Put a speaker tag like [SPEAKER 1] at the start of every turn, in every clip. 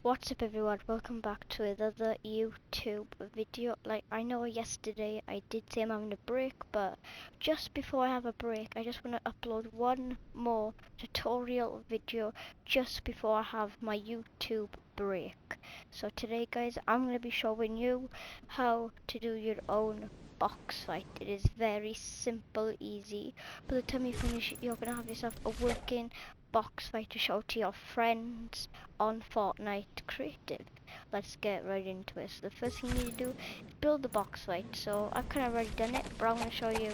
[SPEAKER 1] What's up everyone, welcome back to another YouTube video. Like, I know yesterday I did say I'm having a break, but just before I have a break I just want to upload one more tutorial video just before I have my YouTube break. So today guys, I'm going to be showing you how to do your own box fight. It is very simple, easy. By the time you finish it, you're going to have yourself a working box fight to show to your friends on Fortnite Creative. Let's get right into it. So the first thing you need to do is build the box fight. So I've kind of already done it, but I'm going to show you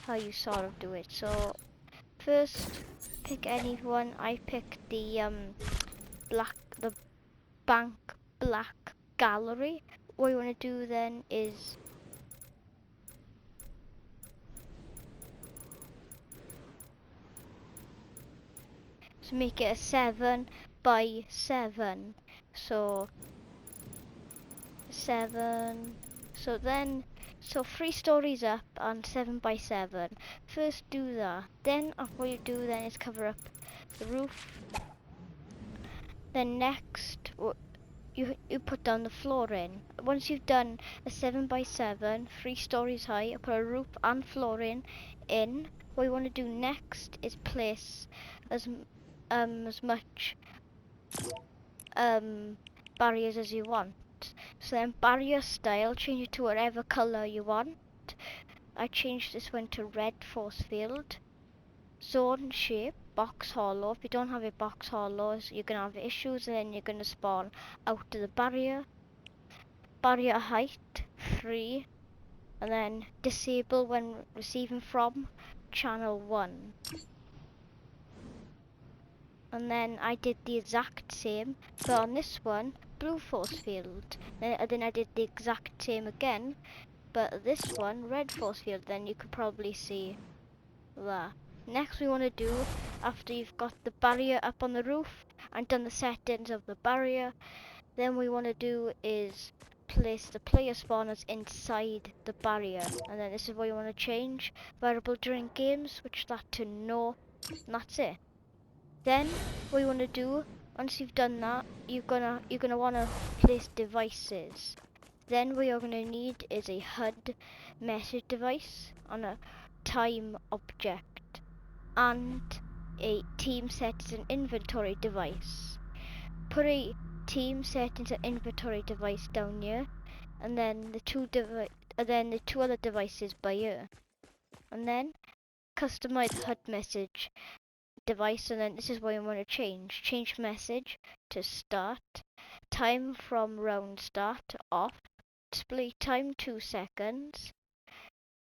[SPEAKER 1] how you sort of do it. So first, pick any one. I picked the the bank black gallery. What you want to do then is to make it a 7 by 7. So 7. So 3 stories up and 7 by 7. First do that. Then what you do then is cover up the roof. Then next you put down the flooring. Once you've done a 7 by 7, 3 stories high, put a roof and flooring in. What you want to do next is place as much barriers as you want. So then barrier style, change it to whatever color you want. I changed this one to red force field. Zone shape, box hollow. If you don't have a box hollows, you're gonna have issues and then you're gonna spawn out of the barrier. Barrier height 3, and then disable when receiving from channel 1. And then I did the exact same, but on this one, blue force field. Then I did the exact same again, but this one, red force field. Then you could probably see that. Next we want to do, after you've got the barrier up on the roof and done the settings of the barrier, then we want to do is place the player spawners inside the barrier. And then this is what you want to change. Variable during games, switch that to no, and that's it. Then what you want to do, once you've done that, you're gonna want to place devices. Then what you're gonna need is a HUD message device on a time object and a team settings and inventory device. Put a team settings and inventory device down here, and then the two other devices by here, and then customize HUD message device. And then this is what you want to change message to start, time from round start to off, display time 2 seconds,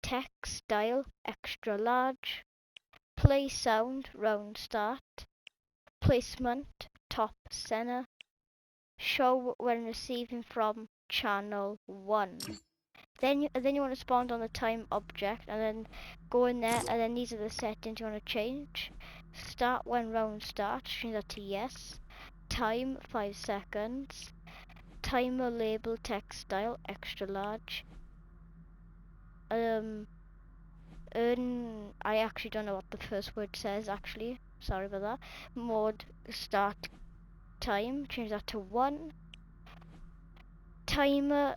[SPEAKER 1] text style extra large, play sound round start, placement top center, show when receiving from channel 1. Then you want to spawn on the time object and then go in there, and then these are the settings you want to change. Start when round starts, change that to yes. Time 5 seconds. Timer label text style extra large. I actually don't know what the first word says actually. Sorry about that. Mode start time, change that to 1. Timer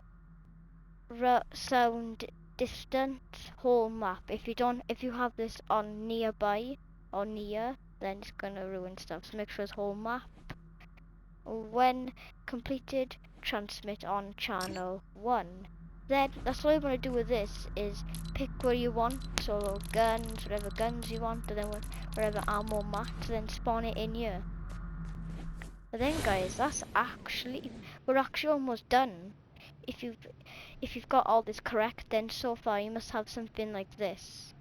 [SPEAKER 1] sound distance whole map. If you have this on nearby or near, then it's gonna ruin stuff. So make sure it's whole map. When completed, transmit on channel 1. Then that's all you want to do with this is pick what you want, so guns, whatever guns you want, and then whatever ammo max, then spawn it in here. And then guys, we're actually almost done. If you've got all this correct, then so far you must have something like this,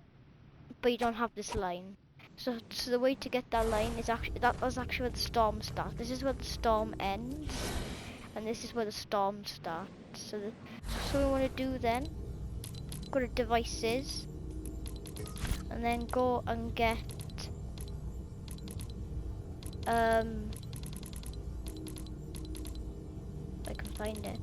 [SPEAKER 1] but you don't have this line. So the way to get that line is that was actually where the storm starts. This is where the storm ends, and this is where the storm starts. So we want to do then, go to devices, and then go and get I can find it.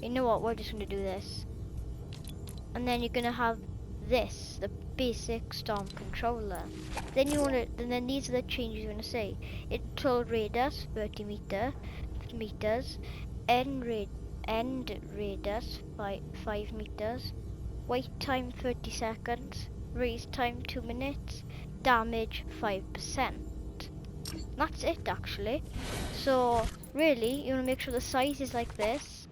[SPEAKER 1] You know what, we're just gonna do this. And then you're gonna have this, basic storm controller. Then then these are the changes you want to say. Internal radius 30 meters, end radius 5 meters, wait time 30 seconds, raise time 2 minutes, damage 5%. That's it actually. So really, you want to make sure the size is like this.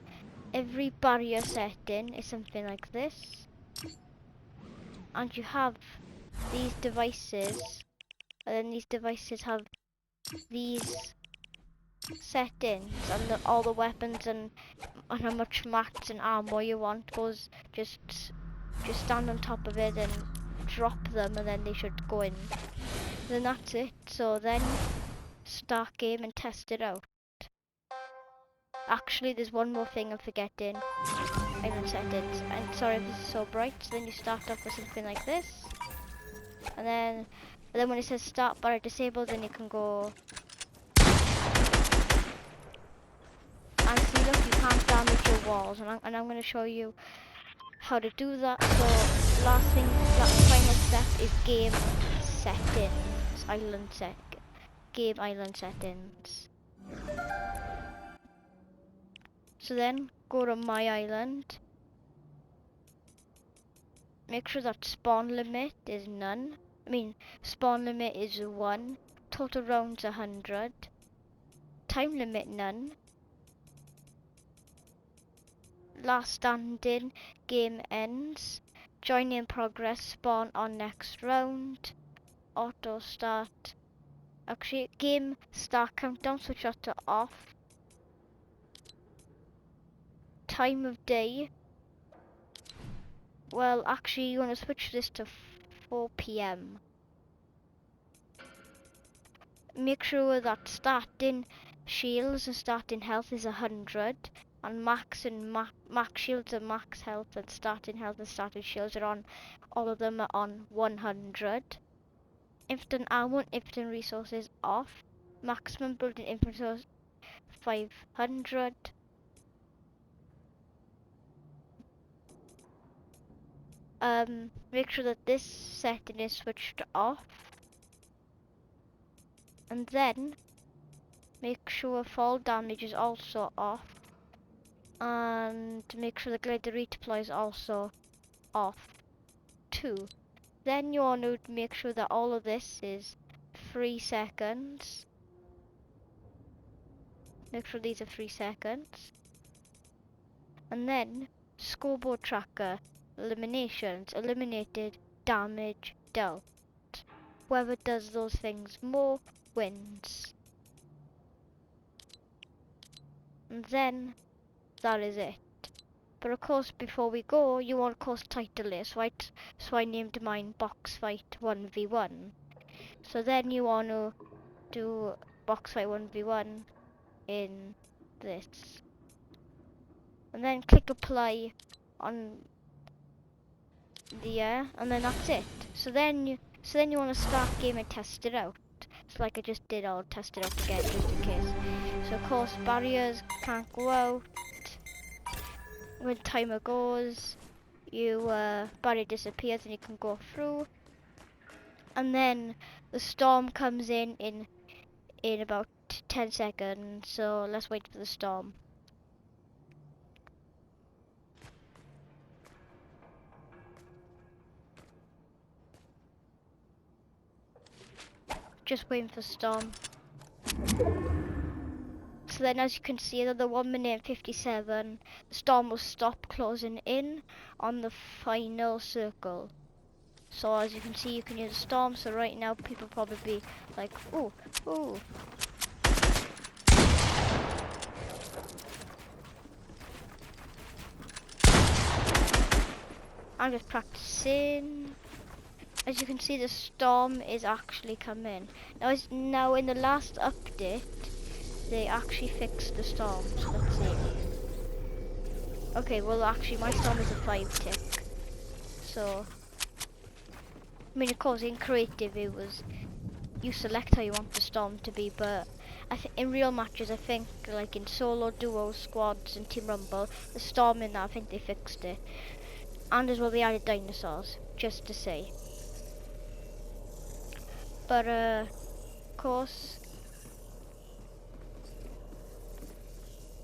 [SPEAKER 1] Every barrier setting is something like this. And you have these devices, and then these devices have these settings, and all the weapons and how much mats and armor you want goes just stand on top of it and drop them, and then they should go in. Then that's it. So then start game and test it out. Actually, there's one more thing I'm forgetting. Island settings. And sorry if this is so bright. So then you start off with something like this, and then when it says start barrier disabled, then you can go and see. Look, you can't damage your walls, and I'm going to show you how to do that. So final step is game settings, game island settings. So then go to my island. Make sure that spawn limit is none. Spawn limit is 1. Total rounds 100. Time limit none. Last standing, game ends. Join in progress, spawn on next round. Auto start. Actually, game start countdown, switch that to off. Time of day. Well, actually, you want to switch this to 4 PM. Make sure that starting shields and starting health is 100, and max shields and max health and starting health and starting shields are on. All of them are on 100. Infinite armor and infinite resources off. Maximum building infinite resources 500. Make sure that this setting is switched off, and then make sure fall damage is also off, and make sure the glider redeploy is also off too. Then you want to make sure that all of this is 3 seconds. Make sure these are 3 seconds. And then scoreboard tracker, eliminations, eliminated, damage dealt. Whoever does those things more wins. And then that is it. But of course, before we go, you want of course title this, right? So I named mine Box Fight 1v1. So then you want to do Box Fight 1v1 in this. And then click apply on the and then that's it. So then you want to start game and test it out. So like I just did, I'll test it out again just in case. So of course barriers can't go out. When timer goes, barrier disappears and you can go through. And then the storm comes in about 10 seconds. So let's wait for the storm. Just waiting for storm. So then as you can see, another 1 minute and 57, the storm will stop closing in on the final circle. So as you can see, you can hear the storm. So right now people probably be like, ooh, ooh. I'm just practicing. As you can see, the storm is actually coming. Now in the last update, they actually fixed the storm. So let's see. Okay, well actually my storm is a 5 tick. So, of course in creative it was, you select how you want the storm to be, but I think in real matches, I think like in solo, duo, squads and team rumble, the storm in that, I think they fixed it. And as well they added dinosaurs, just to say. But of course,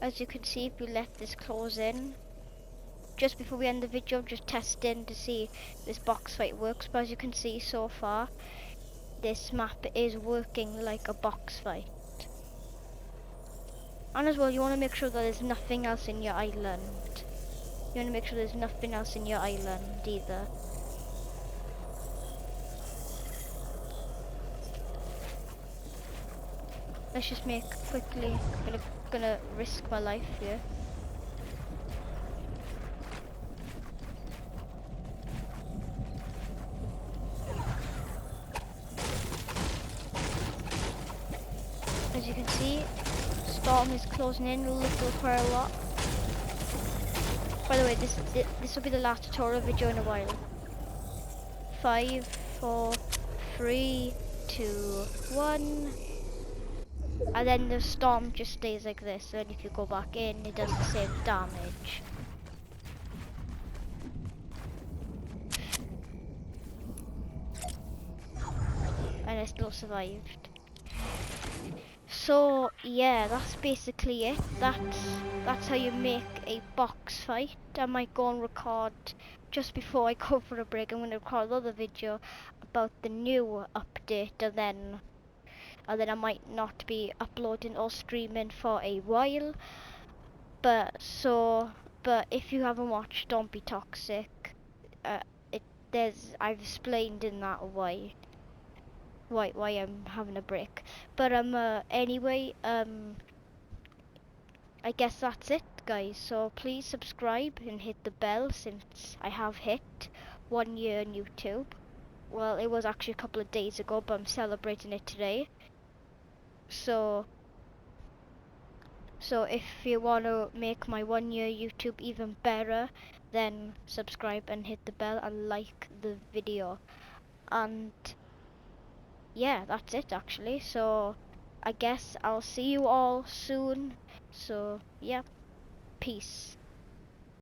[SPEAKER 1] as you can see, if we let this close in, just before we end the video, I'm just testing to see this box fight works. But as you can see so far, this map is working like a box fight. And as well, you want to make sure that there's nothing else in your island. You want to make sure there's nothing else in your island either. Let's just make quickly. Gonna risk my life here. As you can see, storm is closing in a little quite a lot. By the way, this will be the last tutorial video in a while. 5, 4, 3, 2, 1. And then the storm just stays like this, and if you go back in, it does the same damage. And I still survived. So yeah, that's basically it. That's how you make a box fight. I might go and record just before I go for a break. I'm gonna record another video about the new update, and then I might not be uploading or streaming for a while. But if you haven't watched Don't Be Toxic, uh, I've explained in that why I'm having a break. But anyway, I guess that's it, guys. So please subscribe and hit the bell, since I have hit 1 year on YouTube. Well, it was actually a couple of days ago, but I'm celebrating it today. So if you want to make my 1 year YouTube even better, then subscribe and hit the bell and like the video. And yeah, that's it actually. So I guess I'll see you all soon. So yeah, peace.